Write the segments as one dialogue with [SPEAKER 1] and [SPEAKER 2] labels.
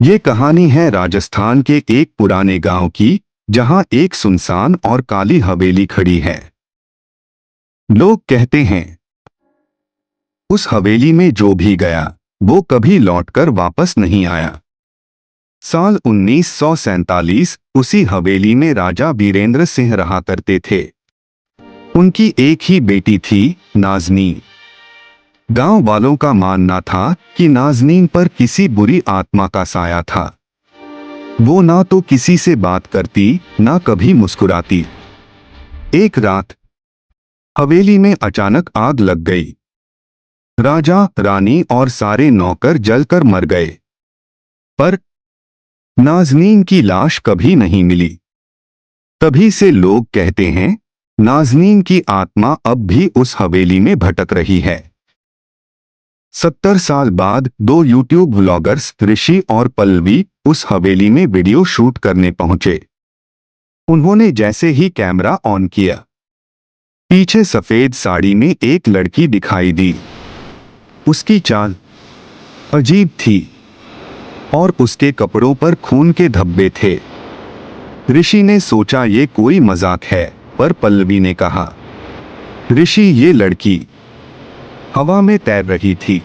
[SPEAKER 1] ये कहानी है राजस्थान के एक पुराने गांव की, जहां एक सुनसान और काली हवेली खड़ी है। लोग कहते हैं उस हवेली में जो भी गया वो कभी लौटकर वापस नहीं आया। साल 1947 उसी हवेली में राजा वीरेंद्र सिंह रहा करते थे। उनकी एक ही बेटी थी, नाज़नीन। गांव वालों का मानना था कि नाज़नीन पर किसी बुरी आत्मा का साया था। वो ना तो किसी से बात करती, ना कभी मुस्कुराती। एक रात हवेली में अचानक आग लग गई। राजा, रानी और सारे नौकर जलकर मर गए। पर नाज़नीन की लाश कभी नहीं मिली। तभी से लोग कहते हैं नाज़नीन की आत्मा अब भी उस हवेली में भटक रही है। 70 साल बाद दो यूट्यूब व्लॉगर्स ऋषि और पल्लवी उस हवेली में वीडियो शूट करने पहुंचे। उन्होंने जैसे ही कैमरा ऑन किया, पीछे सफेद साड़ी में एक लड़की दिखाई दी। उसकी चाल अजीब थी और उसके कपड़ों पर खून के धब्बे थे। ऋषि ने सोचा ये कोई मजाक है, पर पल्लवी ने कहा, ऋषि, ये लड़की हवा में तैर रही थी।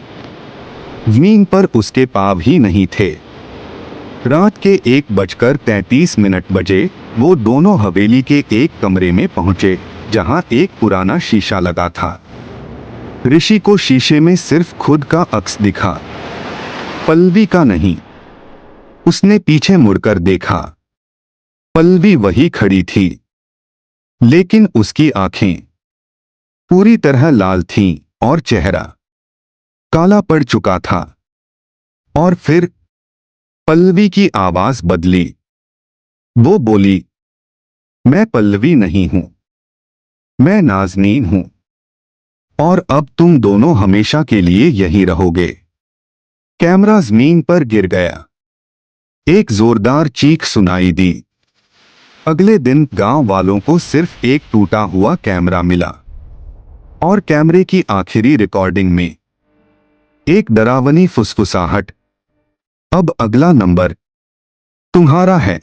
[SPEAKER 1] जमीन पर उसके पाँव ही नहीं थे। रात के 1:33 बजे वो दोनों हवेली के एक कमरे में पहुंचे, जहां एक पुराना शीशा लगा था। ऋषि को शीशे में सिर्फ खुद का अक्स दिखा, पल्लवी का नहीं। उसने पीछे मुड़कर देखा। पल्लवी वही खड़ी थी, लेकिन उसकी आंखें पूरी तरह लाल थीं और चेहरा काला पड़ चुका था। और फिर पल्लवी की आवाज बदली। वो बोली, मैं पल्लवी नहीं हूं, मैं नाज़नीन हूं, और अब तुम दोनों हमेशा के लिए यहीं रहोगे। कैमरा जमीन पर गिर गया। एक जोरदार चीख सुनाई दी। अगले दिन गांव वालों को सिर्फ एक टूटा हुआ कैमरा मिला, और कैमरे की आखिरी रिकॉर्डिंग में एक डरावनी फुसफुसाहट, अब अगला नंबर तुम्हारा है।